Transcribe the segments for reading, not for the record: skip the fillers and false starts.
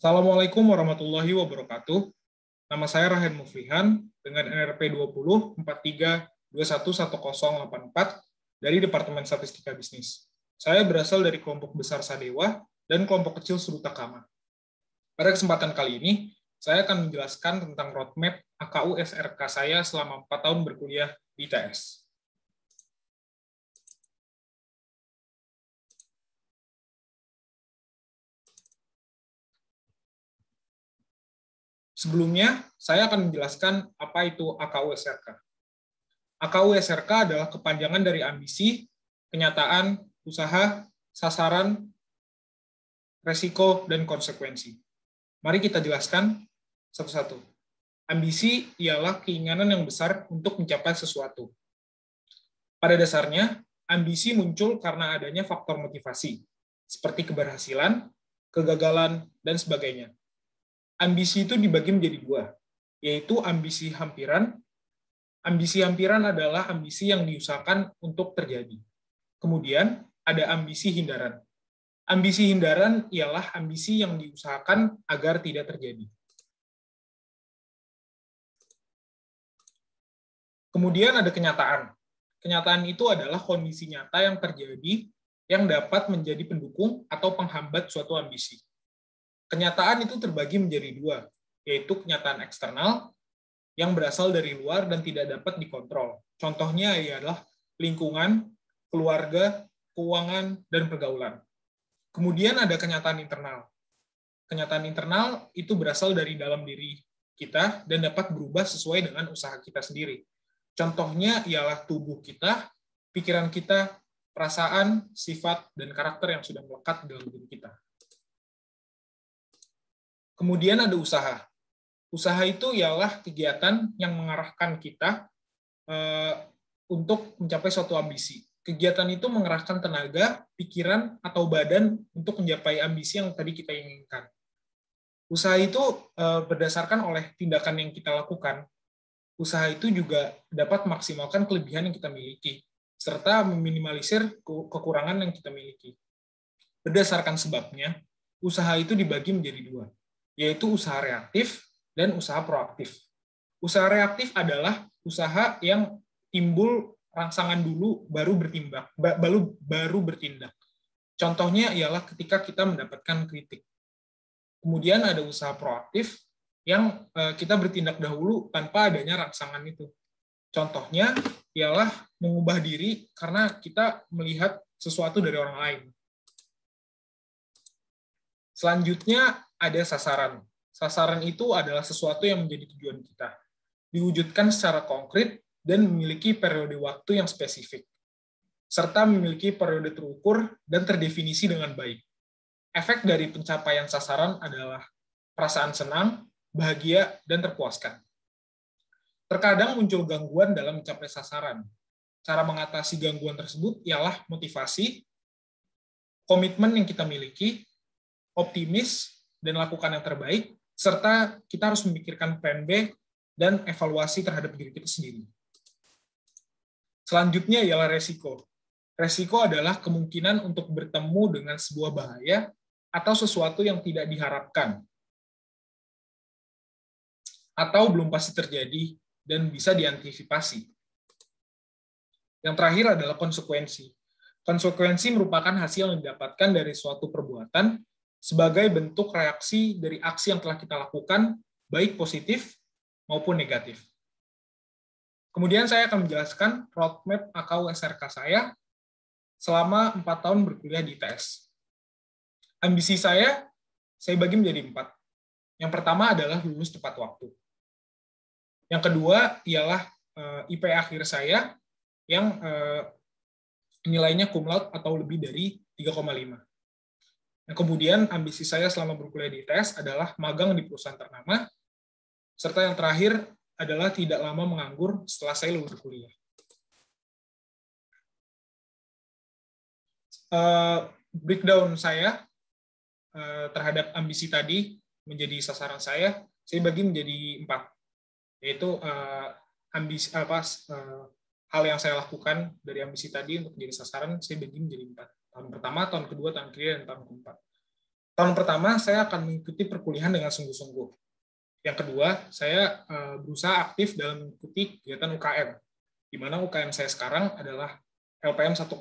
Assalamualaikum warahmatullahi wabarakatuh. Nama saya Rahen Muflihan dengan NRP 20 43211084 dari Departemen Statistika Bisnis. Saya berasal dari kelompok besar Sadewa dan kelompok kecil Surutakama. Pada kesempatan kali ini, saya akan menjelaskan tentang roadmap AKU SRK saya selama 4 tahun berkuliah di ITS. Sebelumnya, saya akan menjelaskan apa itu AKU SRK. AKU SRK adalah kepanjangan dari ambisi, kenyataan, usaha, sasaran, resiko, dan konsekuensi. Mari kita jelaskan satu-satu. Ambisi ialah keinginan yang besar untuk mencapai sesuatu. Pada dasarnya, ambisi muncul karena adanya faktor motivasi, seperti keberhasilan, kegagalan, dan sebagainya. Ambisi itu dibagi menjadi dua, yaitu ambisi hampiran. Ambisi hampiran adalah ambisi yang diusahakan untuk terjadi. Kemudian ada ambisi hindaran. Ambisi hindaran ialah ambisi yang diusahakan agar tidak terjadi. Kemudian ada kenyataan. Kenyataan itu adalah kondisi nyata yang terjadi yang dapat menjadi pendukung atau penghambat suatu ambisi. Kenyataan itu terbagi menjadi dua, yaitu kenyataan eksternal yang berasal dari luar dan tidak dapat dikontrol. Contohnya ialah lingkungan, keluarga, keuangan, dan pergaulan. Kemudian ada kenyataan internal. Kenyataan internal itu berasal dari dalam diri kita dan dapat berubah sesuai dengan usaha kita sendiri. Contohnya ialah tubuh kita, pikiran kita, perasaan, sifat, dan karakter yang sudah melekat dalam diri kita. Kemudian ada usaha. Usaha itu ialah kegiatan yang mengarahkan kita untuk mencapai suatu ambisi. Kegiatan itu mengerahkan tenaga, pikiran, atau badan untuk mencapai ambisi yang tadi kita inginkan. Usaha itu berdasarkan oleh tindakan yang kita lakukan. Usaha itu juga dapat memaksimalkan kelebihan yang kita miliki, serta meminimalisir kekurangan yang kita miliki. Berdasarkan sebabnya, usaha itu dibagi menjadi dua, yaitu usaha reaktif dan usaha proaktif. Usaha reaktif adalah usaha yang timbul rangsangan dulu baru bertindak. Contohnya ialah ketika kita mendapatkan kritik. Kemudian ada usaha proaktif yang kita bertindak dahulu tanpa adanya rangsangan itu. Contohnya ialah mengubah diri karena kita melihat sesuatu dari orang lain. Selanjutnya ada sasaran. Sasaran itu adalah sesuatu yang menjadi tujuan kita, diwujudkan secara konkret dan memiliki periode waktu yang spesifik, serta memiliki periode terukur dan terdefinisi dengan baik. Efek dari pencapaian sasaran adalah perasaan senang, bahagia, dan terpuaskan. Terkadang muncul gangguan dalam mencapai sasaran. Cara mengatasi gangguan tersebut ialah motivasi, komitmen yang kita miliki, optimis, dan lakukan yang terbaik, serta kita harus memikirkan plan B dan evaluasi terhadap diri kita sendiri. Selanjutnya ialah resiko. Resiko adalah kemungkinan untuk bertemu dengan sebuah bahaya atau sesuatu yang tidak diharapkan, atau belum pasti terjadi dan bisa diantisipasi. Yang terakhir adalah konsekuensi. Konsekuensi merupakan hasil yang didapatkan dari suatu perbuatan sebagai bentuk reaksi dari aksi yang telah kita lakukan, baik positif maupun negatif. Kemudian saya akan menjelaskan roadmap AKU SRK saya selama 4 tahun berkuliah di ITS. Ambisi saya bagi menjadi 4. Yang pertama adalah lulus tepat waktu. Yang kedua ialah IP akhir saya yang nilainya cum laude atau lebih dari 3,5. Kemudian ambisi saya selama berkuliah di ITS adalah magang di perusahaan ternama, serta yang terakhir adalah tidak lama menganggur setelah saya lulus kuliah. Breakdown saya terhadap ambisi tadi menjadi sasaran saya bagi menjadi 4, yaitu ambisi hal yang saya lakukan dari ambisi tadi untuk menjadi sasaran saya bagi menjadi 4. Tahun pertama, tahun kedua, tahun ketiga, dan tahun keempat. Tahun pertama, saya akan mengikuti perkuliahan dengan sungguh-sungguh. Yang kedua, saya berusaha aktif dalam mengikuti kegiatan UKM, di mana UKM saya sekarang adalah LPM 1.0.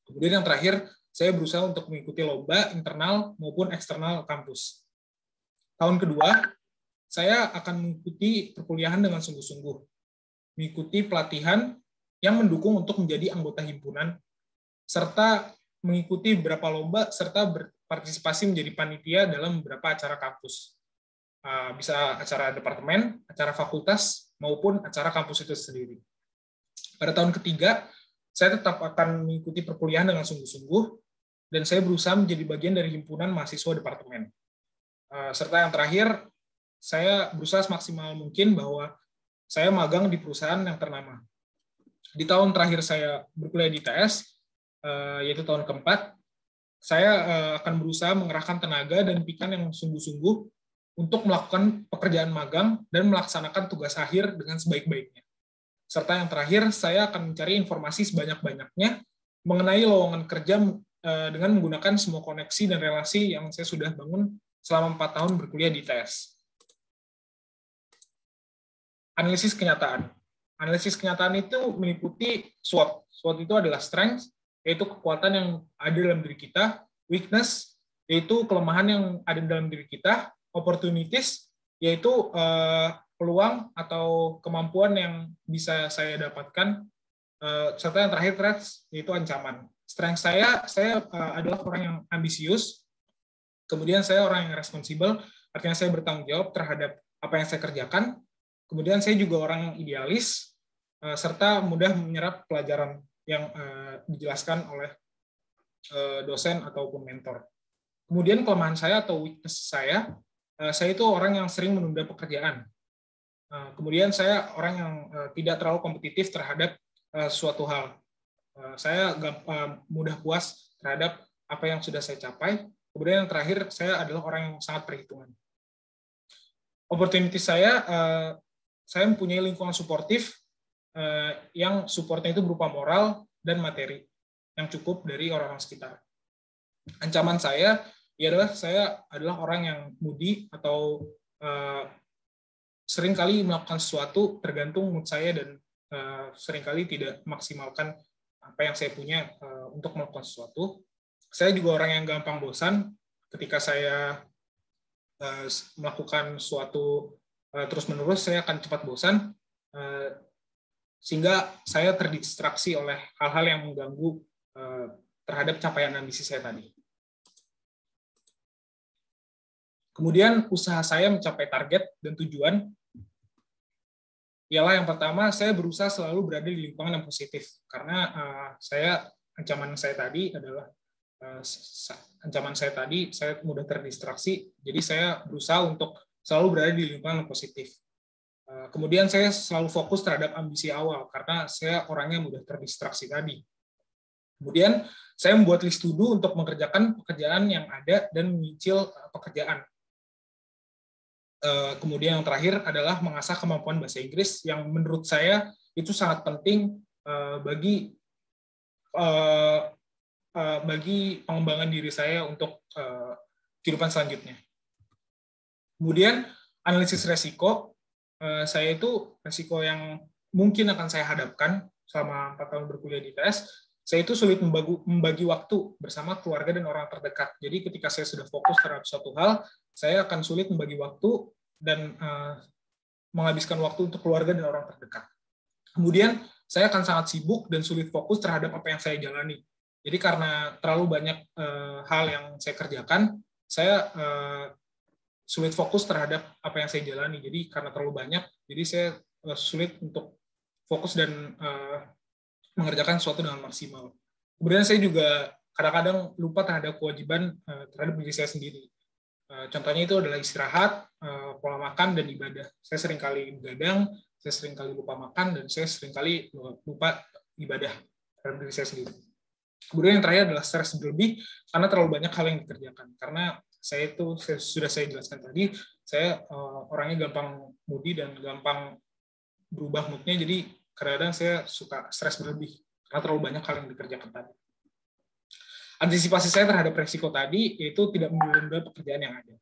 Kemudian yang terakhir, saya berusaha untuk mengikuti lomba internal maupun eksternal kampus. Tahun kedua, saya akan mengikuti perkuliahan dengan sungguh-sungguh, mengikuti pelatihan yang mendukung untuk menjadi anggota himpunan, serta mengikuti beberapa lomba, serta berpartisipasi menjadi panitia dalam beberapa acara kampus. Bisa acara departemen, acara fakultas, maupun acara kampus itu sendiri. Pada tahun ketiga, saya tetap akan mengikuti perkuliahan dengan sungguh-sungguh, dan saya berusaha menjadi bagian dari himpunan mahasiswa departemen. Serta yang terakhir, saya berusaha semaksimal mungkin bahwa saya magang di perusahaan yang ternama. Di tahun terakhir saya berkuliah di ITS, yaitu tahun keempat, saya akan berusaha mengerahkan tenaga dan pikiran yang sungguh-sungguh untuk melakukan pekerjaan magang dan melaksanakan tugas akhir dengan sebaik-baiknya. Serta yang terakhir, saya akan mencari informasi sebanyak-banyaknya mengenai lowongan kerja dengan menggunakan semua koneksi dan relasi yang saya sudah bangun selama 4 tahun berkuliah di ITS. Analisis kenyataan. Analisis kenyataan itu meliputi SWOT. SWOT itu adalah strength, yaitu kekuatan yang ada dalam diri kita, weakness, yaitu kelemahan yang ada dalam diri kita, opportunities, yaitu peluang atau kemampuan yang bisa saya dapatkan, serta yang terakhir threats, yaitu ancaman. Strength saya adalah orang yang ambisius, kemudian saya orang yang responsible, artinya saya bertanggung jawab terhadap apa yang saya kerjakan, kemudian saya juga orang yang idealis, serta mudah menyerap pelajaran yang dijelaskan oleh dosen ataupun mentor. Kemudian kelemahan saya atau weakness saya itu orang yang sering menunda pekerjaan. Kemudian saya orang yang tidak terlalu kompetitif terhadap suatu hal. Saya mudah puas terhadap apa yang sudah saya capai. Kemudian yang terakhir, saya adalah orang yang sangat perhitungan. Opportunity saya mempunyai lingkungan suportif yang supportnya itu berupa moral dan materi yang cukup dari orang-orang sekitar. Ancaman saya adalah orang yang moody atau seringkali melakukan sesuatu tergantung mood saya dan seringkali tidak memaksimalkan apa yang saya punya untuk melakukan sesuatu. Saya juga orang yang gampang bosan ketika saya melakukan sesuatu terus-menerus, saya akan cepat bosan, sehingga saya terdistraksi oleh hal-hal yang mengganggu terhadap capaian ambisi saya tadi. Kemudian usaha saya mencapai target dan tujuan ialah yang pertama, saya berusaha selalu berada di lingkungan yang positif, karena ancaman saya mudah terdistraksi, jadi saya berusaha untuk selalu berada di lingkungan yang positif. Kemudian saya selalu fokus terhadap ambisi awal, karena saya orangnya mudah terdistraksi tadi. Kemudian saya membuat list to do untuk mengerjakan pekerjaan yang ada dan menyicil pekerjaan. Kemudian yang terakhir adalah mengasah kemampuan bahasa Inggris, yang menurut saya itu sangat penting bagi pengembangan diri saya untuk kehidupan selanjutnya. Kemudian analisis resiko. Saya itu resiko yang mungkin akan saya hadapkan selama 4 tahun berkuliah di ITS, saya itu sulit membagi waktu bersama keluarga dan orang terdekat. Jadi ketika saya sudah fokus terhadap suatu hal, saya akan sulit membagi waktu dan menghabiskan waktu untuk keluarga dan orang terdekat. Kemudian saya akan sangat sibuk dan sulit fokus terhadap apa yang saya jalani. Jadi karena terlalu banyak hal yang saya kerjakan, saya sulit fokus terhadap apa yang saya jalani. Jadi karena terlalu banyak, jadi saya sulit untuk fokus dan mengerjakan sesuatu dengan maksimal. Kemudian saya juga kadang-kadang lupa terhadap kewajiban terhadap diri saya sendiri. Contohnya itu adalah istirahat, pola makan, dan ibadah. Saya seringkali begadang, saya seringkali lupa makan, dan saya seringkali lupa ibadah terhadap diri saya sendiri. Kemudian yang terakhir adalah stres berlebih karena terlalu banyak hal yang dikerjakan. Karena sudah saya jelaskan tadi, saya orangnya gampang moody dan gampang berubah moodnya, jadi kadang-kadang saya suka stres berlebih karena terlalu banyak hal yang dikerjakan tadi. antisipasi saya terhadap resiko tadi yaitu tidak menunda pekerjaan yang ada.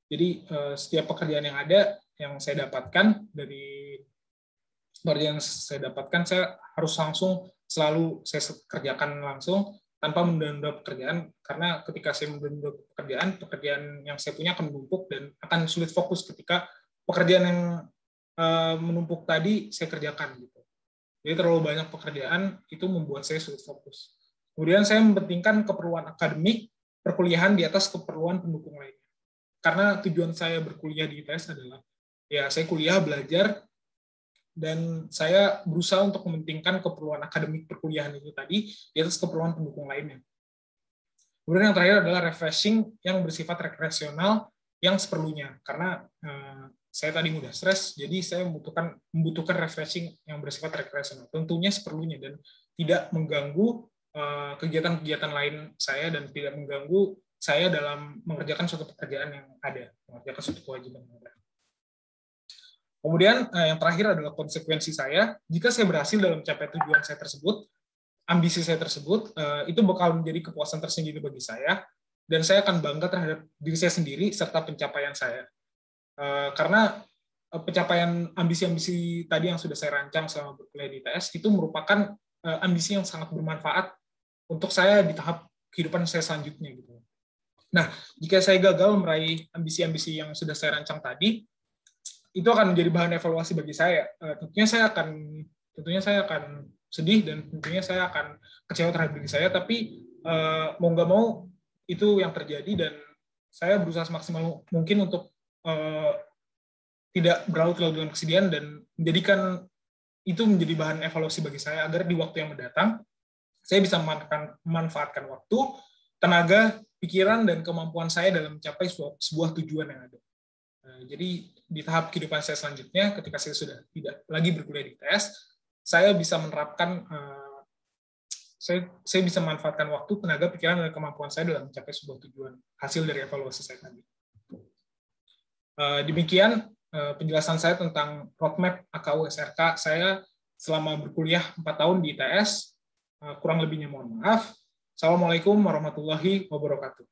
Jadi setiap pekerjaan yang ada yang saya dapatkan dari pekerjaan yang saya dapatkan, saya harus langsung selalu saya kerjakan langsung tanpa menunda pekerjaan, karena ketika saya menunda pekerjaan yang saya punya akan menumpuk dan akan sulit fokus ketika pekerjaan yang menumpuk tadi saya kerjakan gitu. Jadi terlalu banyak pekerjaan itu membuat saya sulit fokus. Kemudian saya mementingkan keperluan akademik perkuliahan di atas keperluan pendukung lainnya. Karena tujuan saya berkuliah di ITS adalah ya saya kuliah, belajar, dan saya berusaha untuk mementingkan keperluan akademik perkuliahan itu tadi di atas keperluan pendukung lainnya. Kemudian yang terakhir adalah refreshing yang bersifat rekreasional yang seperlunya. Karena saya tadi mudah stres, jadi saya membutuhkan refreshing yang bersifat rekreasional. Tentunya seperlunya dan tidak mengganggu kegiatan-kegiatan lain saya dan tidak mengganggu saya dalam mengerjakan suatu pekerjaan yang ada, mengerjakan suatu kewajiban yang ada. Kemudian yang terakhir adalah konsekuensi saya. Jika saya berhasil dalam mencapai tujuan saya tersebut, ambisi saya tersebut, itu bakal menjadi kepuasan tersendiri bagi saya, dan saya akan bangga terhadap diri saya sendiri serta pencapaian saya. Karena pencapaian ambisi-ambisi tadi yang sudah saya rancang selama berkuliah di ITS itu merupakan ambisi yang sangat bermanfaat untuk saya di tahap kehidupan saya selanjutnya gitu. Nah, jika saya gagal meraih ambisi-ambisi yang sudah saya rancang tadi, itu akan menjadi bahan evaluasi bagi saya. Tentunya saya akan sedih dan tentunya saya akan kecewa terhadap diri saya. Tapi mau nggak mau itu yang terjadi dan saya berusaha semaksimal mungkin untuk tidak berlarut-larut dengan kesedihan dan menjadikan itu menjadi bahan evaluasi bagi saya agar di waktu yang mendatang saya bisa memanfaatkan waktu, tenaga, pikiran, dan kemampuan saya dalam mencapai sebuah tujuan yang ada. Jadi di tahap kehidupan saya selanjutnya, ketika saya sudah tidak lagi berkuliah di ITS, saya bisa menerapkan, saya bisa memanfaatkan waktu, tenaga, pikiran, dan kemampuan saya dalam mencapai sebuah tujuan hasil dari evaluasi saya tadi. Demikian penjelasan saya tentang roadmap AKU SRK saya selama berkuliah 4 tahun di ITS. Kurang lebihnya mohon maaf. Assalamualaikum warahmatullahi wabarakatuh.